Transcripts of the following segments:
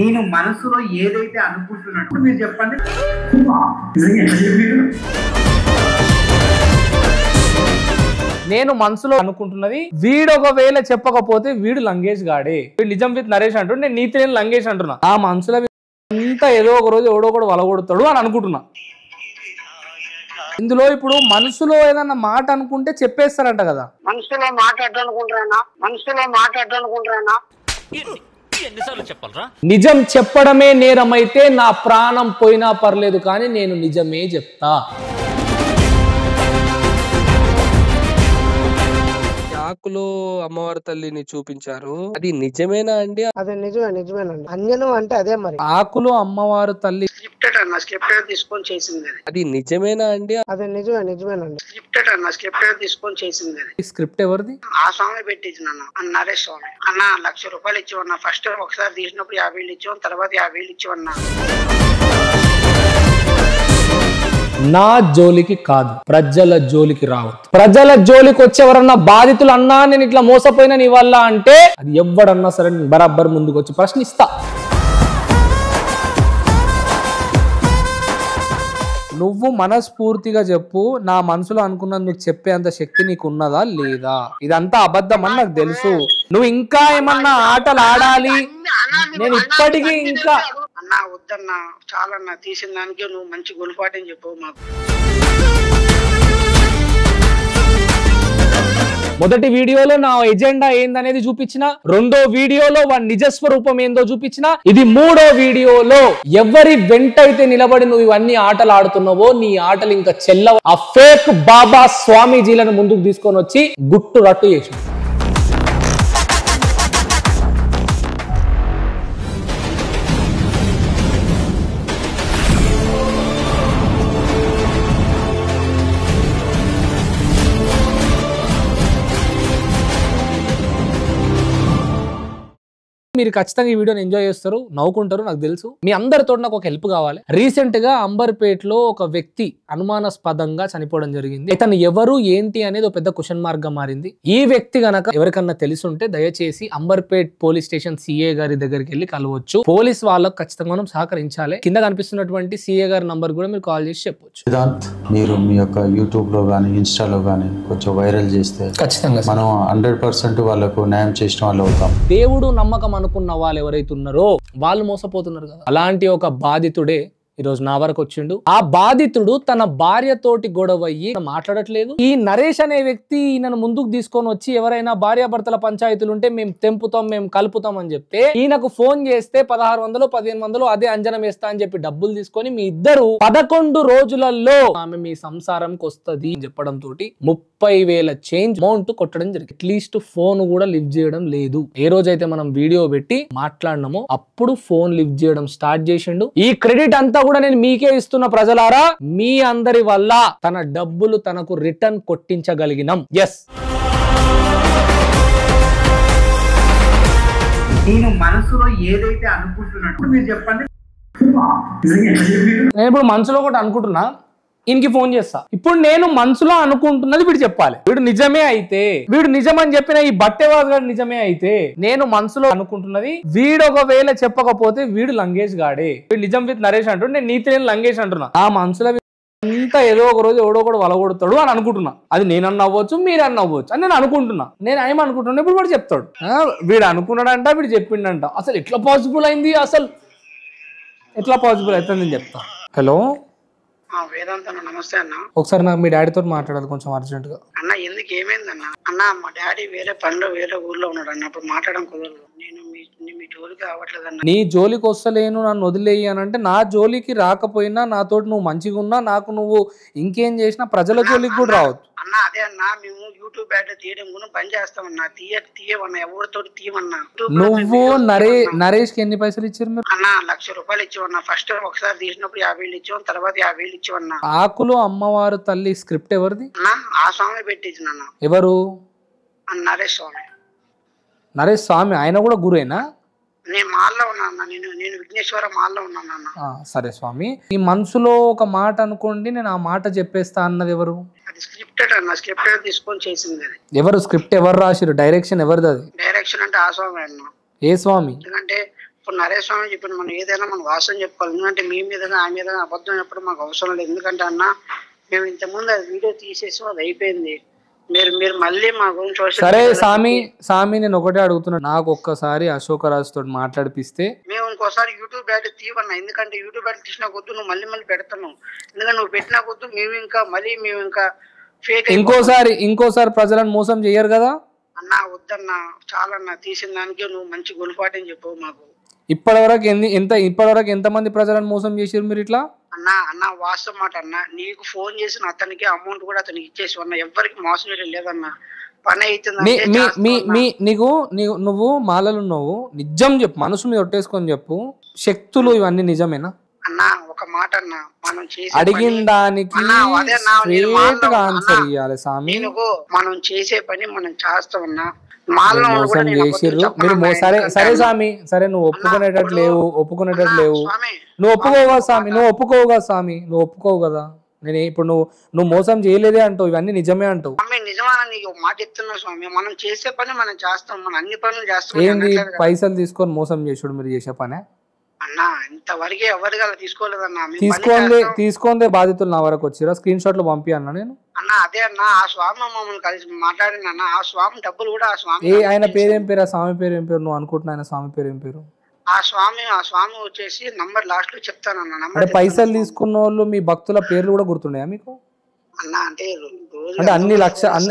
నేను మనసులో ఏదైతే అనుకుంటున్నానో మీరు చెప్పండి. నేను మనసులో అనుకుంటున్నది వీడు ఒకవేళ చెప్పకపోతే వీడు లంగేష్ గాడే, వీడు నిజం విత్ నరేష్ అంటూ నేను నీతి నేను లంగేష్ అంటున్నా. ఆ మనసులో అంతా ఏదో ఒక రోజు ఎవడో కూడా వలగొడతాడు అని అనుకుంటున్నా. ఇందులో ఇప్పుడు మనసులో ఏదన్నా మాట అనుకుంటే చెప్పేస్తారంట కదా. మనసులో మాట్లాడాలనుకుంటున్నా నిజం చెప్పడమే నేరమైతే నా ప్రాణం పోయినా పర్లేదు కానీ నేను నిజమే చెప్తా. ఆకులో అమ్మవారి తల్లిని చూపించారు, అది నిజమేనా అండి? అదే నిజమేనండి. అంజనం అంటే అదే మరి. ఆకులో అమ్మవారు తల్లి స్క్రిప్టెడ్ తీసుకొని చేసింది అది నిజమేనా అండి? అదే నిజమేనండి. స్క్రిప్టెడ్ తీసుకొని చేసింది అది. స్క్రిప్ట్ ఎవరిది? ఆ స్వామి పెట్టించిన నరేష్ స్వామి. అన్న 1,00,000 రూపాయలు ఇచ్చివన్నా. ఫస్ట్ ఒకసారి తీసినప్పుడు 50,000 ఇచ్చివన్న, తర్వాత 50,000 ఇచ్చివన్నా. నా జోలికి కాదు, ప్రజల జోలికి రావద్దు. ప్రజల జోలికి వచ్చేవరన్నా బాధితులు అన్నా నేను ఇట్లా మోసపోయినా నీ వల్ల అంటే అది ఎవడన్నా సరే బరాబర్ ముందుకు వచ్చి ప్రశ్నిస్తా. నువ్వు మనస్ఫూర్తిగా చెప్పు, నా మనసులో అనుకున్నది నువ్వు చెప్పేంత శక్తి నీకు ఉన్నదా లేదా? ఇదంతా అబద్ధం అని నాకు తెలుసు. నువ్వు ఇంకా ఏమన్నా ఆటలు ఆడాలి, నేను ఇప్పటికీ ఇంకా అన్నా వద్దన్నా, చాలన్నా, తీసిన దానికి నువ్వు మంచి గుణపాఠం చెప్పు మాకు. మొదటి వీడియోలో నా ఎజెండా ఏందనేది చూపించిన, రెండో వీడియోలో వాడి నిజస్వరూపం ఏందో చూపించిన, ఇది మూడో వీడియోలో ఎవరి వెంటైతే నిలబడి నువ్వు ఇవన్నీ ఆటలు ఆడుతున్నావో నీ ఆటలు ఇంకా చెల్లవ. ఆ ఫేక్ బాబా స్వామీజీలను ముందుకు తీసుకొని వచ్చి గుట్టు రట్టు చేసిన. మీరు ఖచ్చితంగా ఈ వీడియోని ఎంజాయ్ చేస్తారు, నవ్వుకుంటారు, నాకు తెలుసు. మీ అందరితో నాకు ఒక హెల్ప్ కావాలి. రీసెంట్ గా అంబర్పేటలో ఒక వ్యక్తి అనుమానాస్పదంగా చనిపోవడం జరిగింది. ఇతను ఎవరు ఏంటి అనేది ఒక పెద్ద క్వశ్చన్ మార్క్ గా మారింది. ఈ వ్యక్తి గనక ఎవరికన్నా తెలుసుంటే దయచేసి అంబర్పేట్ పోలీస్ స్టేషన్ సిఏ గారి దగ్గరికి వెళ్ళి కలవచ్చు. పోలీస్ వాళ్ళకు ఖచ్చితంగా మనం సహకరించాలి. కింద కనిపిస్తున్నటువంటి సిఏ గారి నంబర్ కూడా మీరు కాల్ చేసి చెప్పొచ్చు. మీరు మీ యొక్క యూట్యూబ్ లో గానీ ఇన్స్టాలో గానీ కొంచెం వైరల్ చేస్తే ఖచ్చితంగా మనం 100% వాళ్ళకు న్యాయం చేసిన వాళ్ళు అవుతాం. దేవుడు నమ్మకం అనుకున్న వాళ్ళు ఎవరైతే ఉన్నారో వాళ్ళు మోసపోతున్నారు కదా. అలాంటి ఒక బాధితుడే ఈరోజు నా వరకు వచ్చిండు. ఆ బాధితుడు తన భార్యతోటి గొడవయ్యి మాట్లాడట్లేదు. ఈ నరేష్ అనే వ్యక్తి ఈయనను ముందుకు తీసుకొని వచ్చి ఎవరైనా భార్యాభర్తల పంచాయతీలు ఉంటే మేము తెంపుతాం, మేము కలుపుతాం అని చెప్తే ఈయనకు ఫోన్ చేస్తే 1,600 1,500 అదే అంజనం వేస్తా అని చెప్పి డబ్బులు తీసుకొని మీ ఇద్దరు 11 రోజులలో ఆమె మీ సంసారంకి వస్తుంది అని చెప్పడం తోటి 30,000 చేంజ్ అమౌంట్ కొట్టడం జరిగింది. అట్లీస్ట్ ఫోన్ కూడా లిఫ్ట్ చేయడం లేదు. ఏ రోజైతే మనం వీడియో పెట్టి మాట్లాడినామో అప్పుడు ఫోన్ లిఫ్ట్ చేయడం స్టార్ట్ చేసిండు. ఈ క్రెడిట్ అంతా కూడా నేను మీకే ఇస్తున్న ప్రజలారా, మీ అందరి వల్ల తన డబ్బులు తనకు రిటర్న్ కొట్టించగలిగినాం. ఎస్, నేను మనసులో ఏదైతే అనుకుంటున్నానో మీరు చెప్పండి. నేను ఇప్పుడు మనసులో ఒకటి అనుకుంటున్నా, ఈయనకి ఫోన్ చేస్తా. ఇప్పుడు నేను మనసులో అనుకుంటున్నది వీడు చెప్పాలి. వీడు నిజమే అయితే, వీడు నిజం అని చెప్పిన ఈ బట్టేవాడు గారు నిజమే అయితే, నేను మనసులో అనుకుంటున్నది వీడు ఒకవేళ చెప్పకపోతే వీడు లంగేష్ గాడే, వీడు నిజం విత్ నరేష్ అంటూ నేను నీతి నేను లంగేష్ అంటున్నా. ఆ మనసులో అంతా ఏదో ఒక రోజు ఎవడో కూడా వలగొడతాడు అని అనుకుంటున్నా. అది నేనన్నా అవ్వచ్చు, మీరన్నా అవ్వచ్చు అని నేను అనుకుంటున్నా. నేను ఏమనుకుంటున్నా ఇప్పుడు వాడు చెప్తాడు. వీడు అనుకున్నాడంట, వీడు చెప్పిండంట. అసలు ఎట్లా పాసిబుల్ అయింది, అసలు ఎట్లా పాసిబుల్ అవుతుంది నేను చెప్తా. హలో వేదాంత అన్న, నమస్తే అన్న. ఒకసారి నాకు మీ డాడీతో మాట్లాడాలి కొంచెం అర్జెంట్ గా. అన్న ఎందుకు ఏమైందన్న? అన్న మా డాడీ వేరే పనిలో వేరే ఊర్లో ఉన్నాడు అన్న, అప్పుడు మాట్లాడడం కుదరదు. నేను మీ జోలికి రావట్లేదు అన్న. నీ జోలికి వస్తలేను, నన్ను వదిలేయి అని అంటే నా జోలికి రాకపోయినా నాతోటి నువ్వు మంచిగా ఉన్నా, నాకు నువ్వు ఇంకేం చేసినా ప్రజల జోలికి కూడా రావద్దు అన్న. అదే అన్న, మేము యూట్యూబ్ బ్యాట్ తీయడం కూడా బంద్ చేస్తామన్నా. తీయమన్నా, ఎవరితోటి తీయమన్నా. నువ్వు నరేష్ కి ఎన్ని పైసలు ఇచ్చారు మీరు? అన్న 1,00,000 రూపాయలు ఇచ్చివన్నా. ఫస్ట్ ఒకసారి తీసినప్పుడు 50,000 ఇచ్చివన్న, తర్వాత 50,000 ఇచ్చివన్నా. ఆకులో అమ్మవారు తల్లి స్క్రిప్ట్ ఎవరిది? ఆ స్వామి పెట్టించిన. ఎవరు? నరేష్ స్వామి. నరేష్ స్వామి ఆయన కూడా గురేనా? నేను మాల్లో ఉన్నా, నేను విఘ్నేశ్వర మాల్లో ఉన్నాను. సరే స్వామి, ఈ మనసులో ఒక మాట అనుకోండి, నేను ఆ మాట చెప్పేస్తా అన్నది ఎవరు? అది స్క్రిప్టెడ్ అన్న, స్క్రిప్టెడ్ తీసుకొని చేసింది అది. ఎవరు స్క్రిప్ట్ ఎవరు రాసిరు? డైరెక్షన్ ఎవరిది? అది డైరెక్షన్ అంటే ఆ స్వామి అన్న. ఏ స్వామి? ఎందుకంటే ఇప్పుడు నరేష్ స్వామి చెప్పిన మనం ఏదైనా మనం వాస్తవం చెప్పుకోవాలి. ఎందుకంటే మీ మీద ఆ మీద అబద్ధం చెప్పడం మాకు అవసరం లేదు. ఎందుకంటే అన్న మేము ఇంతకుముందు అది వీడియో తీసేసి అది అయిపోయింది. మీరు మళ్ళీ మా గురించి సరే సామి నేను ఒకటే అడుగుతున్నా, నాకు ఒక్కసారి అశోక్ రాజు తోటి మాట్లాడిపిస్తే మేము ఇంకోసారి యూట్యూబ్ బ్యాట్ తీవన్నా. ఎందుకంటే యూట్యూబ్ బ్యాట్ తీసినా కొద్దు నువ్వు మళ్ళీ పెడతాను. ఎందుకంటే నువ్వు పెట్టినా కొద్దు మేము ఇంకా ఫేక్ ఇంకోసారి ప్రజలను మోసం చేయరు కదా అన్నా. వద్దన్నా, చాలన్నా, తీసిన దానికి నువ్వు మంచి గుణపాఠం చెప్పవు మాకు. ఇప్పటివరకు ఎంతమంది ప్రజలను మోసం చేసారు మీరు ఇట్లా? అన్న వాస్తవం మాట అన్న, నీకు ఫోన్ చేసిన అతనికి అమౌంట్ కూడా అతనికి ఇచ్చేసి అన్న. ఎవరికి మోసం చేయడం లేదన్నా. పని అవుతుంది. నువ్వు మాలలు ఉన్నావు, నిజం చెప్పు, మనసు మీద ఒట్టేసుకొని చెప్పు, శక్తులు ఇవన్నీ నిజమేనా? అన్నా ఒక మాట అన్న, మనం అడిగిన దానికి ఆన్సర్ ఇవ్వాలి స్వామి. మనం చేసే పని మనం చేస్తామన్నా. మోసం చేసిర్రు మీరు. సరే స్వామి, సరే నువ్వు ఒప్పుకునేటట్టు లేవు. నువ్వు ఒప్పుకోవు కదా స్వామి, నువ్వు ఒప్పుకోవు కదా. నేను ఇప్పుడు నువ్వు మోసం చేయలేదే అంటావు, ఇవన్నీ నిజమే అంటావు. నిజమా నీకు మాట చెప్తున్నా స్వామి. మనం చేసే పని మనం చేస్తాం, మనం అన్ని పనులు చేస్తాం. ఏంది పైసలు తీసుకొని మోసం చేసుడు మీరు చేసే పనే? అన్నా ఇంతవరకే ఎవరిగా తీసుకోలేదన్నా. తీసుకుందే బాధితులు నా వరకు వచ్చిరా, స్క్రీన్ షాట్లు పంపి అన్నా నేను. అన్నా అదే అన్నా, ఆ స్వామి మమ్మల్ని కలిసి మాట్లాడిన అన్న. ఆ స్వామి డబ్బులు కూడా ఆ స్వామి ఆయన పేరేం పేరు? ఆ స్వామి పేరు ఏం పేరు? నువ్వు అనుకుంటున్నా ఆయన స్వామి పేరు ఏం పేరు? ఆ స్వామి వచ్చేసి నంబర్ లాస్ట్ లో చెప్తానన్నా. అంటే పైసలు తీసుకున్న వాళ్ళు మీ భక్తుల పేర్లు కూడా గుర్తున్నాయా మీకు? అన్నా అంటే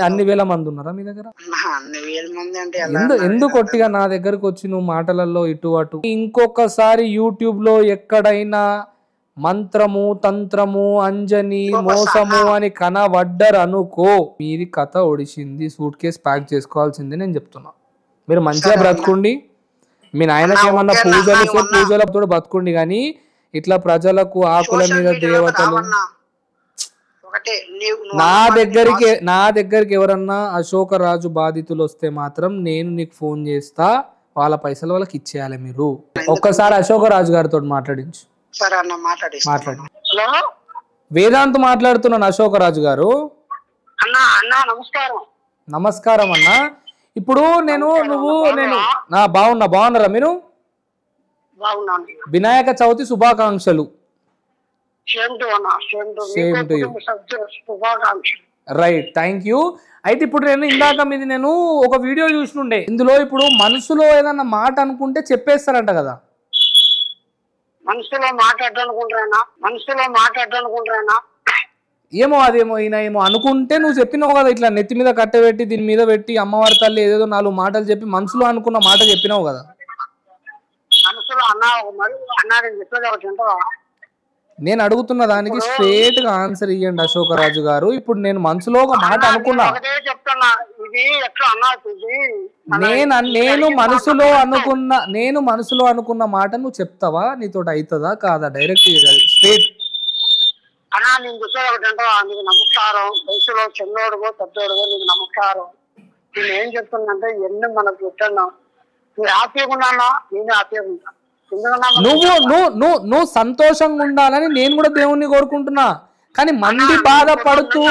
అన్ని వేల మంది ఉన్నారా మీ దగ్గర? అన్ని వేల మంది అంటే ఎందుకు కొట్టిగా నా దగ్గరకు వచ్చి నువ్వు మాటలలో ఇటు అటు? ఇంకొకసారి యూట్యూబ్ లో ఎక్కడైనా మంత్రము, తంత్రము, అంజని, మోసము అని కనబడ్డరు అనుకో, మీది కథ ఒడిసింది, సూట్ కేసు ప్యాక్ చేసుకోవాల్సిందే నేను చెప్తున్నా. మీరు మంచిగా బ్రతుకుండి, మీ నాయనకి ఏమన్నా పూజలతో బతుకుండి, కానీ ఇట్లా ప్రజలకు ఆకుల మీద దేవతలు. నా దగ్గరికి ఎవరన్నా అశోక రాజు బాధితులు వస్తే మాత్రం నేను నీకు ఫోన్ చేస్తా, వాళ్ళ పైసలు వాళ్ళకి ఇచ్చేయాలి. మీరు ఒక్కసారి అశోక రాజు గారితో మాట్లాడించు. మాట్లాడి. వేదాంత్ మాట్లాడుతున్నాను. అశోక రాజు గారు నమస్కారం అన్నా. ఇప్పుడు నేను బాగున్నారా మీరు? వినాయక చవితి శుభాకాంక్షలు. Right, thank you. అయితే ఇప్పుడు నేను ఒక వీడియో చూసినుండే, ఇందులో ఇప్పుడు మనసులో ఏదన్నా మాట అనుకుంటే చెప్పేస్తారంట కదా. మనసులో మాట్లాడాలనుకుంటున్నా ఏమో అదేమో ఈయన ఏమో అనుకుంటే నువ్వు చెప్పినావు కదా, ఇట్లా నెత్తి మీద కట్టబెట్టి దీని మీద పెట్టి అమ్మవారి తల్లి ఏదేదో 4 మాటలు చెప్పి మనసులో అనుకున్న మాట చెప్పినావు కదా. నేను అడుగుతున్న దానికి స్ట్రేట్ గా ఆన్సర్ ఇవ్వండి అశోక రాజు గారు. ఇప్పుడు నేను మనసులో ఒక మాట అనుకున్నా, నేను మనసులో అనుకున్న మాట నువ్వు చెప్తావా? నీతోటి అవుతుందా కాదా? Direct straight. నమస్కారం. వయసులో చిన్నోడుగో పెద్దోడుగో నీకు నమస్కారం. నేను ఏం చెప్తున్నంటే ఎన్ని మనకు పెట్టాను. నువ్వు హ్యాపీగా ఉన్నానా? నేను హ్యాపీగా ఉన్నా. నువ్వు సంతోషంగా ఉండాలని నేను కూడా దేవుణ్ణి కోరుకుంటున్నా, కానీ మంది బాధపడుతూ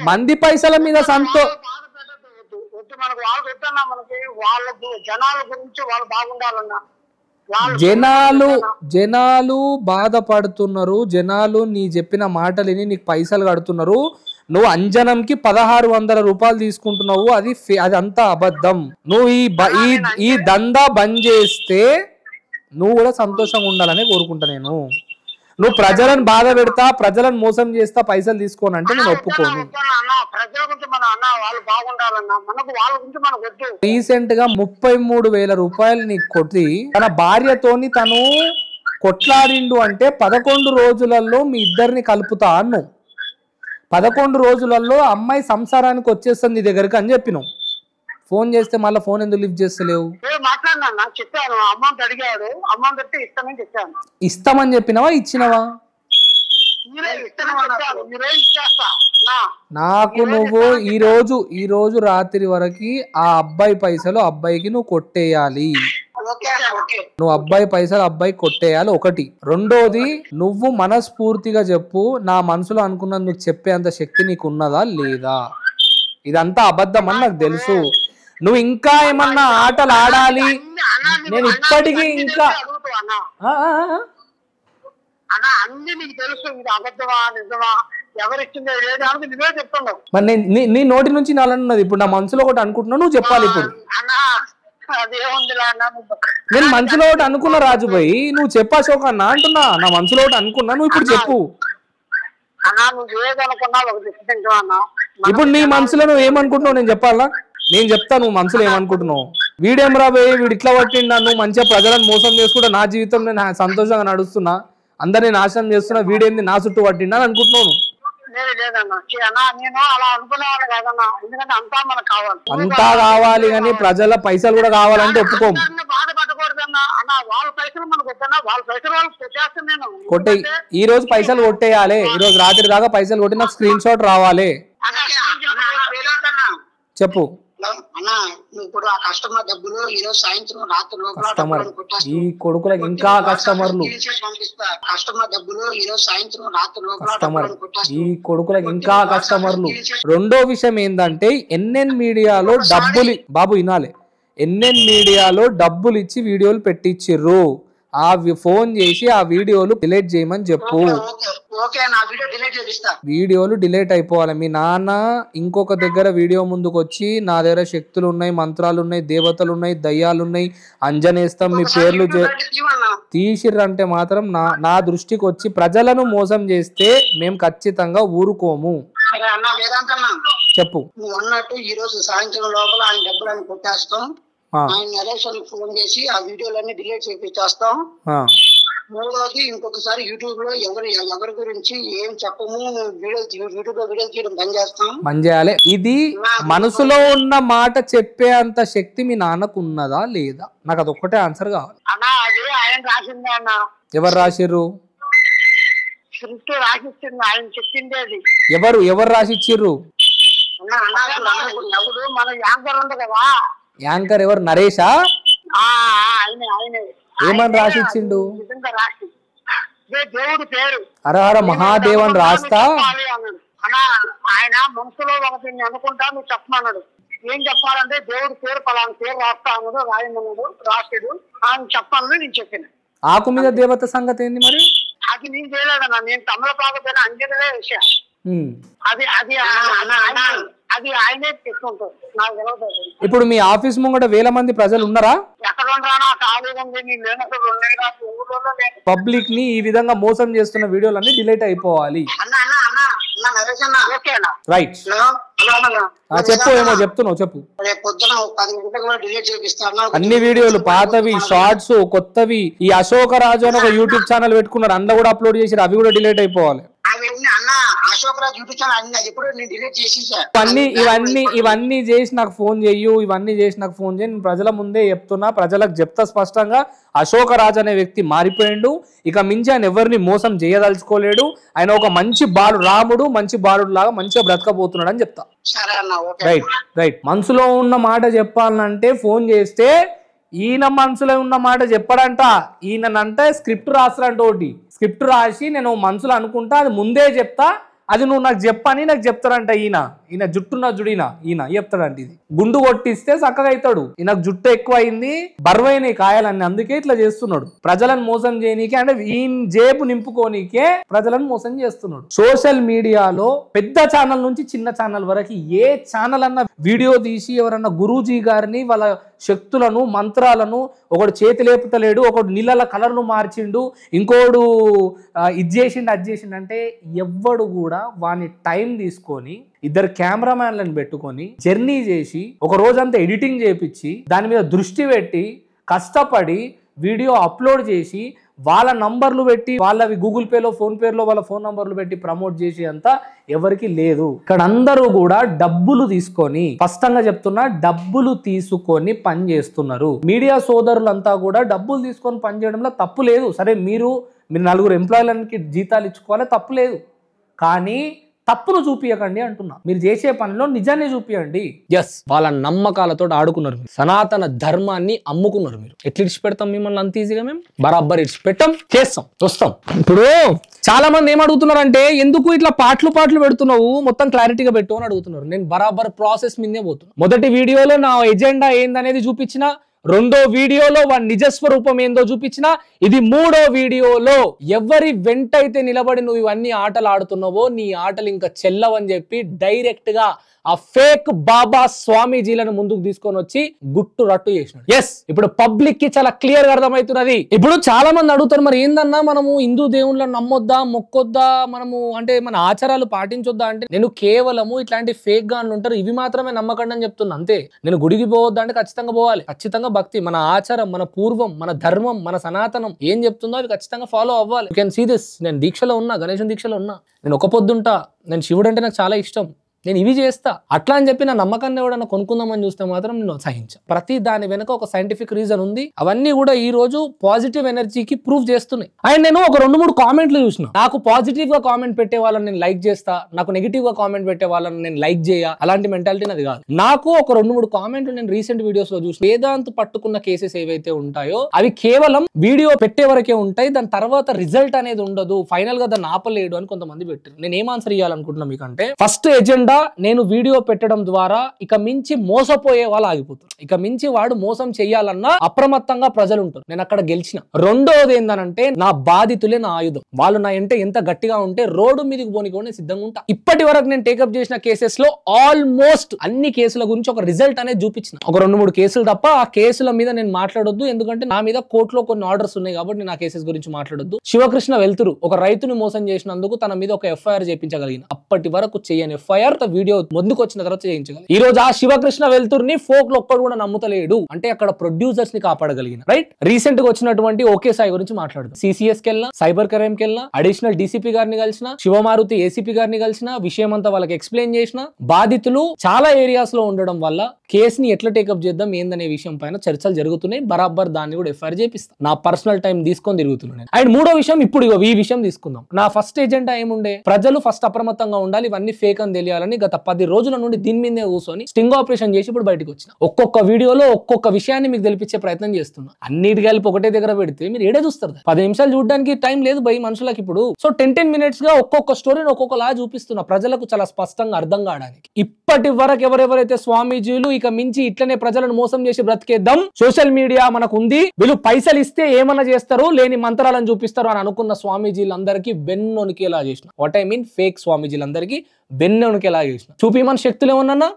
మంది పైసల మీద జనాలు బాధపడుతున్నారు. జనాలు నీ చెప్పిన మాటలని నీకు పైసలు కడుతున్నారు. నువ్వు అంజనంకి 1600 రూపాయలు తీసుకుంటున్నావు, అది అంతా అబద్ధం. నువ్వు ఈ దందా బంద్ చేస్తే నువ్వు కూడా సంతోషంగా ఉండాలని కోరుకుంటా. నువ్వు ప్రజలను బాధ పెడతా, ప్రజలను మోసం చేస్తా, పైసలు తీసుకోనంటే నేను ఒప్పుకోను. రీసెంట్ గా 33,000 రూపాయలు నీకు కొట్టి తన భార్యతోని తను కొట్లాడిండు అంటే 11 రోజులలో మీ ఇద్దరిని కలుపుతా అన్ను. 11 రోజులలో అమ్మాయి సంసారానికి వచ్చేస్తుంది నీ దగ్గరికి అని చెప్పినావు. ఫోన్ చేస్తే మళ్ళీ ఫోన్ ఎందుకు లిఫ్ట్ చేస్తలేవు? ఇస్తామని చెప్పినావా, ఇచ్చినవా? నాకు నువ్వు ఈ రోజు రాత్రి వరకు ఆ అబ్బాయి పైసలు అబ్బాయికి నువ్వు కొట్టేయాలి. నువ్వు అబ్బాయి పైసలు అబ్బాయి కొట్టేయాలి, ఒకటి. రెండోది, నువ్వు మనస్ఫూర్తిగా చెప్పు, నా మనసులో అనుకున్నది నీకు చెప్పేంత శక్తి నీకు ఉన్నదా లేదా? ఇదంతా అబద్ధం అని నాకు తెలుసు. నువ్వు ఇంకా ఏమన్నా ఆటలు ఆడాలి, నేను ఇప్పటికీ ఇంకా మాట్లాడుకో అన్న. అన్న అన్ని నీకు తెలుసు, ఇది అబద్ధమా నిజమా ఎవరిచ్చిందో ఏది అని నువ్వే చెప్తున్నావు. మరి నీ నోటి నుంచి నాలన్నది ఇప్పుడు నా మనసులో ఒకటి అనుకుంటున్నా, నువ్వు చెప్పాలి ఇప్పుడు. అన్న అదేముందిలా అన్న, నేను మనసులో ఒకటి అనుకున్నా రాజుభాయ్, నువ్వు చెప్పా అశోక్ అన్న అంటున్నా. నా మనసులో ఒకటి అనుకున్నా, నువ్వు ఇప్పుడు చెప్పు. అన్నా నువ్వు ఏదనుకున్నా ఒక డిసిషన్ అన్నా. ఇప్పుడు నీ మనసులో నువ్వు ఏమనుకుంటున్నావు నేను చెప్పాలా? నేను చెప్తా నువ్వు మనసులో ఏమనుకుంటున్నావు. వీడేం రాబోయే, వీడు ఇట్లా పట్టిండు నన్ను, మంచిగా ప్రజలను మోసం చేసుకుంటా నా జీవితం నేను సంతోషంగా నడుస్తున్నా, అందరినీ నాశనం చేస్తున్నా, వీడేంది నా చుట్టూ పట్టిండు అని అనుకుంటున్నాను. లేదన్నా నేను అలా అనుకునేవాడు కాదన్నా, ఎందుకంటే అంతా మనకు కావాలి, అంతా కావాలి కానీ ప్రజల పైసలు కూడా కావాలంటే ఒప్పుకోము. బాధపడకూడదన్నా. అన్న వాళ్ళ పైసలు మనకు వద్దన్నా, వాళ్ళ పైసలు వాళ్ళు కొట్టేస్తాను నేను. కొట్టే ఈ రోజు పైసలు కొట్టేయాలి, ఈ రోజు రాత్రి దాకా పైసలు కొట్టి నాకు స్క్రీన్ షాట్ రావాలి. చెప్పు. అన్నా ఇప్పుడు ఆ కస్టమర్ డబ్బులు ఈ రోజు సాయంత్రం రాత్రి లోపల ఈ కొడుకులకు ఇంకా కస్టమర్లు, కస్టమర్ డబ్బులు ఈ రోజు సాయంత్రం రాత్రి లోపల ఈ కొడుకులకు ఇంకా కస్టమర్లు. రెండో విషయం ఏంటంటే ఎన్ఎన్ మీడియాలో డబ్బులు, బాబు వినాలి, ఎన్ఎన్ మీడియాలో డబ్బులు ఇచ్చి వీడియోలు పెట్టించిర్రు. ఆ ఫోన్ చేసి ఆ వీడియోలు డిలీట్ చేయమని చెప్పు. వీడియోలు డిలీట్ అయిపోవాలి. మీ నాన్న ఇంకొక దగ్గర వీడియో ముందుకు వచ్చి నా దగ్గర శక్తులు ఉన్నాయి, మంత్రాలు ఉన్నాయి, దేవతలు ఉన్నాయి, దయ్యాలు ఉన్నాయి, అంజనేస్తాం మీ పేర్లు తీసిర్రంటే మాత్రం నా దృష్టికి వచ్చి ప్రజలను మోసం చేస్తే మేము ఖచ్చితంగా ఊరుకోము. చెప్పు. అన్నట్టు ఈ రోజు సాయంత్రం లోపల ఆయన డబ్బులను కొట్టేస్తాం, ఆయన నరేషన్ ఫోన్ చేసి ఆ వీడియోలన్నీ డిలీట్ చేపిస్తాం. మూడోది ఇంకొకసారి యూట్యూబ్ లో ఎవరి గురించి ఏం చెప్పము, యూట్యూబ్ లో వీడియోలు తీయడం బంద్ చేయాలి. ఇది మనసులో ఉన్న మాట చెప్పే అంత శక్తి మీ నాన్నకు ఉన్నదా లేదా? నాకు అదొక్కటే ఆన్సర్ కావాలి. అన్నా అది ఆయన రాసిందే అన్న. ఎవరు రాసిర్రు? స్క్రిప్ట్ రాసిచ్చింది ఆయన, చెప్పింది అది. ఎవరు రాసిచ్చిర్రు? మన యాంకర్ ఉంది కదా, యాంకర్ ఎవరు? నరేషా? ఏమని రాసిచ్చిండు? దేవుడి పేరు హరహర మహాదేవన్ రాస్తా. ఆయన మనసులో ఒకటి అనుకుంటా నువ్వు చెప్పమన్నాడు. ఏం చెప్పాలంటే దేవుడి పేరు పలానా పేరు రాస్తా అన్నాడు, రాయమన్నాడు, రాసాడు. ఆయన చెప్పాలని నేను చెప్పిన. ఆకు మీద దేవత సంగతి ఏంది మరి? అది నేను చేయలేదన్నా, నేను తమలపాకపోయినా అంజనే విషయం. అది అది అది ఆయనే తెచ్చుకుంటారు, నాకు తెలియదు. ఇప్పుడు మీ ఆఫీస్ ముంగట వేల మంది ప్రజలు ఉన్నారా? ఎక్కడ ఉండరా, ఖాళీగా ఉంది. నేను పబ్లిక్ ని ఈ విధంగా మోసం చేస్తున్న వీడియోలన్నీ డిలీట్ అయిపోవాలి. రైట్, చెప్పు. ఏమో చెప్తున్నావు, చెప్పు. అన్ని వీడియోలు పాతవి, షార్ట్స్, కొత్తవి. ఈ అశోక రాజు అని ఒక యూట్యూబ్ ఛానల్ పెట్టుకున్నారు, అందులో కూడా అప్లోడ్ చేసి అవి కూడా డిలీట్ అయిపోవాలి. ఇవన్నీ చేసి నాకు ఫోన్ చెయ్యు, ఇవన్నీ చేసి నాకు ఫోన్ చేయి. నేను ప్రజల ముందే చెప్తున్నా, ప్రజలకు చెప్తా స్పష్టంగా. అశోక రాజు అనే వ్యక్తి మారిపోయిండు. ఇక మించి ఆయన ఎవరిని మోసం చేయదలుచుకోలేడు. ఆయన ఒక మంచి బాలుడు, రాముడు మంచి బాలుడు లాగా మంచిగా బ్రతకబోతున్నాడు అని చెప్తా. రైట్. మనసులో ఉన్న మాట చెప్పాలంటే ఫోన్ చేస్తే ఈయన మనసులో ఉన్న మాట చెప్పడంట. ఈయనంటే స్క్రిప్ట్ రాస్తారంట. ఒకటి స్క్రిప్ట్ రాసి నేను మనసులో అనుకుంటా, అది ముందే చెప్తా, అది నువ్వు నాకు చెప్పని నాకు చెప్తారంట. ఈయన జుట్టున్న జుడిన ఈయన చెప్తాడంట. ఇది గుండు కొట్టిస్తే చక్కగా అవుతాడు. ఈయనకు జుట్టు ఎక్కువ అయింది, బరువైన కాయాలన్నీ, అందుకే ఇట్లా చేస్తున్నాడు. ప్రజలను మోసం చేయనీకే, అంటే ఈయన జేబు నింపుకోనికే ప్రజలను మోసం చేస్తున్నాడు. సోషల్ మీడియాలో పెద్ద ఛానల్ నుంచి చిన్న ఛానల్ వరకు ఏ ఛానల్ అన్న వీడియో తీసి ఎవరన్నా గురూజీ గారిని వాళ్ళ శక్తులను, మంత్రాలను, ఒకడు చేతి లేపుతలేడు, ఒకడు నీళ్ళ కలర్ను మార్చిండు, ఇంకోడు ఇది చేసిండు అది చేసిండు అంటే ఎవ్వడు కూడా వాని టైం తీసుకొని ఇద్దరు కెమెరామ్యాన్లను పెట్టుకొని జర్నీ చేసి ఒక రోజంతా ఎడిటింగ్ చేపించి దాని మీద దృష్టి పెట్టి కష్టపడి వీడియో అప్లోడ్ చేసి వాళ్ళ నంబర్లు పెట్టి వాళ్ళవి గూగుల్ పేలో, ఫోన్ పేలో వాళ్ళ ఫోన్ నంబర్లు పెట్టి ప్రమోట్ చేసి అంతా ఎవరికి లేదు. ఇక్కడ అందరూ కూడా డబ్బులు తీసుకొని, స్పష్టంగా చెప్తున్నా, డబ్బులు తీసుకొని పని చేస్తున్నారు. మీడియా సోదరులంతా కూడా డబ్బులు తీసుకొని పని చేయడంలో తప్పు లేదు. సరే, మీరు నలుగురు ఎంప్లాయీలకి జీతాలు ఇచ్చుకోవాలి, తప్పు లేదు. కానీ తప్పును చూపియకండి అంటున్నా. మీరు చేసే పనిలో నిజాన్ని చూపియండి. ఎస్, వాళ్ళ నమ్మకాలతో ఆడుకున్నారు. మీరు సనాతన ధర్మాన్ని అమ్ముకున్నారు. మీరు ఎట్లా ఇడిచి పెడతాం మిమ్మల్ని అంత ఈజీగా? మేము బరాబర్ ఇడిచి పెట్టాం, చేస్తాం, వస్తాం. ఇప్పుడు చాలా మంది ఏం అడుగుతున్నారంటే, ఎందుకు ఇట్లా పాటలు పెడుతున్నావు, మొత్తం క్లారిటీగా పెట్టు అని అడుగుతున్నారు. నేను బరాబర్ ప్రాసెస్ మీదే పోతున్నా. మొదటి వీడియోలో నా ఎజెండా ఏందనేది చూపించిన, రెండో వీడియోలో వాడి నిజస్వరూపం ఏందో చూపించిన, ఇది మూడో వీడియోలో ఎవరి వెంటైతే నిలబడి నువ్వు ఇవన్నీ ఆటలు ఆడుతున్నావో నీ ఆటలు ఇంకా చెల్లవని చెప్పి డైరెక్ట్ గా ఆ ఫేక్ బాబా స్వామీజీలను ముందుకు తీసుకొని వచ్చి గుట్టు రట్టు చేసినాడు. ఎస్, ఇప్పుడు పబ్లిక్ కి చాలా క్లియర్ గా అర్థమవుతున్నది. ఇప్పుడు చాలా మంది అడుగుతారు, మరి ఏందన్నా మనము హిందూ దేవుళ్ళని నమ్మొద్దా, మొక్కొద్దా, మనము అంటే మన ఆచారాలు పాటించొద్దా అంటే, నేను కేవలము ఇట్లాంటి ఫేక్ గాన్లు ఉంటారు ఇవి మాత్రమే నమ్మకండి అని చెప్తున్నా అంతే. నేను గుడికి పోవద్దా అంటే ఖచ్చితంగా పోవాలి, ఖచ్చితంగా భక్తి, మన ఆచారం, మన పూర్వం, మన ధర్మం, మన సనాతనం ఏం చెప్తుందో అవి ఖచ్చితంగా ఫాలో అవ్వాలి. You can see this. నేను దీక్షలో ఉన్నా, గణేశం దీక్షలో ఉన్నా, నేను ఒక పొద్దుంటా, నేను శివుడు అంటే నాకు చాలా ఇష్టం, నేను ఇవి చేస్తా. అట్లా అని చెప్పి నా నమ్మకాన్ని ఎవడన్నా కొనుక్కుందామని చూస్తే మాత్రం నేను సహించా. ప్రతి దాని వెనక ఒక సైంటిఫిక్ రీజన్ ఉంది. అవన్నీ కూడా ఈ రోజు పాజిటివ్ ఎనర్జీకి ప్రూవ్ చేస్తున్నాయి. అండ్ నేను ఒక 2-3 కామెంట్లు చూసిన, నాకు పాజిటివ్ గా కామెంట్ పెట్టే వాళ్ళని నేను లైక్ చేస్తా, నాకు నెగిటివ్ గా కామెంట్ పెట్టే వాళ్ళని నేను లైక్ చేయ, అలాంటి మెంటాలిటీ నాది కాదు. నాకు ఒక 2-3 కామెంట్లు నేను రీసెంట్ వీడియోస్ లో చూసిన, వేదాంత్ పట్టుకున్న కేసెస్ ఏవైతే ఉంటాయో అవి కేవలం వీడియో పెట్టే వరకే ఉంటాయి, దాని తర్వాత రిజల్ట్ అనేది ఉండదు, ఫైనల్ గా దాన్ని ఆపలేడు అని కొంతమంది పెట్టారు. నేను ఏం ఆన్సర్ ఇవ్వాలనుకుంటున్నా మీకంటే, ఫస్ట్ ఎజెండా నేను వీడియో పెట్టడం ద్వారా ఇక మించి మోసపోయే వాళ్ళు ఆగిపోతారు. ఇక మించి వాడు మోసం చెయ్యాలన్నా అప్రమత్తంగా ప్రజలు ఉంటారు. నేను అక్కడ గెలిచిన. రెండోది ఏందనంటే, నా బాధితులే నా ఆయుధం. వాళ్ళు నా అంటే ఎంత గట్టిగా ఉంటే రోడ్డు మీదకి పోనీ సిద్ధంగా ఉంటా. ఇప్పటి వరకు నేను టేకప్ చేసిన కేసెస్ లో ఆల్మోస్ట్ అన్ని కేసుల గురించి ఒక రిజల్ట్ అనేది చూపించిన. ఒక 2-3 కేసులు తప్ప ఆ కేసుల మీద నేను మాట్లాడొద్దు, ఎందుకంటే నా మీద కోర్టులో కొన్ని ఆర్డర్స్ ఉన్నాయి కాబట్టి నేను ఆ కేసెస్ గురించి మాట్లాడొద్దు. శివకృష్ణ వెల్తురు ఒక రైతుని మోసం చేసినందుకు తన మీద ఒక ఎఫ్ఐఆర్ చేయించగలిగిన. అప్పటి వరకు చేయని ఎఫ్ఐఆర్ వీడియో ముందుకు వచ్చిన తర్వాత చేయించగలిగిన. ఈ రోజు ఆ శివకృష్ణ వెల్తుర్ని ఫోక్ లో ఒక్కడు కూడా నమ్ముతలేడు అంటే అక్కడ ప్రొడ్యూసర్స్ ని కాపాడగలిగిన. రైట్, రీసెంట్ గా వచ్చినటువంటి ఓకే సాయి గురించి మాట్లాడదాం. సిసిఎస్ కి వెళ్ళినా, సైబర్ క్రైమ్ కి వెళ్ళినా, అడిషనల్ డీసీపీ గారిని కలిసిన, శివమారుతి ఏసీపీ గారిని కలిసిన, విషయం అంతా వాళ్ళకి ఎక్స్ప్లెయిన్ చేసిన, బాధితులు చాలా ఏరియాస్ లో ఉండడం వల్ల కేసుని ఎట్లా టేకప్ చేద్దాం ఏందనే విషయం పైన చర్చలు జరుగుతున్నాయి. బరాబర్ దాన్ని కూడా ఎఫ్ఐఆర్ చేపిస్తా. నా పర్సనల్ టైం తీసుకొని తిరుగుతున్నాను. అండ్ మూడో విషయం, ఇప్పుడు ఈ విషయం తీసుకుందాం. నా ఫస్ట్ ఎజెండా ఏముండే, ప్రజలు ఫస్ట్ అప్రమత్తంగా ఉండాలి, ఇవన్నీ ఫేక్ అని తెలియాలని గత 10 రోజుల నుండి దీని మీదే కూర్చొని స్టింగ్ ఆపరేషన్ చేసి ఇప్పుడు బయటకు వచ్చిన. ఒక్కొక్క వీడియోలో ఒక్కొక్క విషయాన్ని మీకు తెలిపించే ప్రయత్నం చేస్తున్నా. అన్నిటి కలిపి ఒకటే దగ్గర పెడితే మీరు ఏడే చూస్తారు. 10 నిమిషాలు చూడడానికి టైం లేదు బై మనుషులకు ఇప్పుడు. సో 10 మినిట్స్ గా ఒక్కొక్క స్టోరీని ఒక్కొక్కలా చూపిస్తున్నా ప్రజలకు చాలా స్పష్టంగా అర్థం కావడానికి. ఇప్పటి వరకు ఎవరెవరైతే స్వామీజీలు ఇక మించి ఇట్లనే ప్రజలను మోసం చేసి బ్రతికేద్దాం, సోషల్ మీడియా మనకు ఉంది, వీళ్ళు పైసలు ఇస్తే ఏమన్నా చేస్తారు, లేని మంత్రాలను చూపిస్తారు అని అనుకున్న స్వామీజీలందరికీ వెన్నొనికేలా చేసిన. వాట్ ఐ మీన్ ఫేక్ స్వామీజీలందరికీ వెన్నొనికేలా చేసిన. చూపిమని శక్తులు ఏమన్నా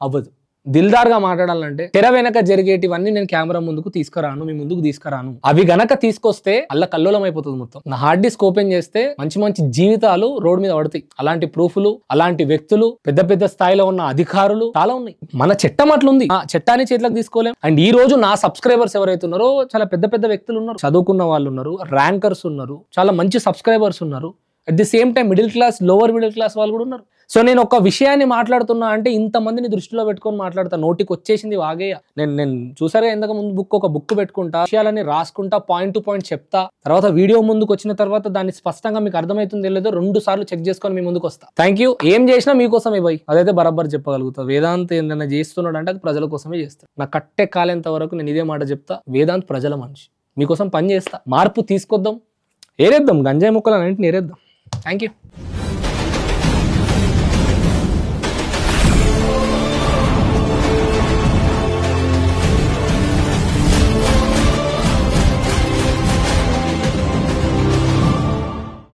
అవ్వదు. దిల్దార్ గా మాట్లాడాలంటే తెర వెనక జరిగేటివన్నీ నేను కెమెరా ముందుకు తీసుకురాను, మీ ముందుకు తీసుకురాను. అవి గనక తీసుకొస్తే అల్ల కల్లోలం అయిపోతుంది మొత్తం. నా హార్డ్ డిస్క్ ఓపెన్ చేస్తే మంచి మంచి జీవితాలు రోడ్ మీద పడతాయి. అలాంటి ప్రూఫ్లు, అలాంటి వ్యక్తులు, పెద్ద పెద్ద స్థాయిలో ఉన్న అధికారులు చాలా ఉన్నాయి. మన చట్టం అట్లుంది, ఆ చట్టాన్ని చేతిలోకి తీసుకోలేం. అండ్ ఈ రోజు నా సబ్స్క్రైబర్స్ ఎవరైతే ఉన్నారో చాలా పెద్ద పెద్ద వ్యక్తులు ఉన్నారు, చదువుకున్న వాళ్ళు ఉన్నారు, ర్యాంకర్స్ ఉన్నారు, చాలా మంచి సబ్స్క్రైబర్స్ ఉన్నారు. At the same time middle class, lower middle class వాళ్ళు కూడా ఉన్నారు. సో నేను ఒక విషయాన్ని మాట్లాడుతున్నా అంటే ఇంతమందిని దృష్టిలో పెట్టుకొని మాట్లాడతా. నోటికి వచ్చేసింది వాగేయ. నేను చూసారుగా ఇంతకు ముందు ఒక బుక్ పెట్టుకుంటా, విషయాలని రాసుకుంటా, పాయింట్ టు పాయింట్ చెప్తా. తర్వాత వీడియో ముందుకు వచ్చిన తర్వాత దాన్ని స్పష్టంగా మీకు అర్థమవుతుంది లేదో 2 సార్లు చెక్ చేసుకొని మీ ముందుకు వస్తా. Thank you. ఏం చేసినా మీకోసమే బై, అదైతే బరాబర్ చెప్పగలుగుతా. వేదాంత్ ఏదైనా చేస్తున్నాడు అంటే అది ప్రజల కోసమే చేస్తాడు. నా కట్టె కాలేంత వరకు నేను ఇదే మాట చెప్తా. వేదాంత్ ప్రజల మనిషి, మీకోసం పని చేస్తా. మార్పు తీసుకొద్దాం, ఏరేద్దాం, గంజాయి ముక్కలు అన్నింటిని ఏరేద్దాం. Thank you.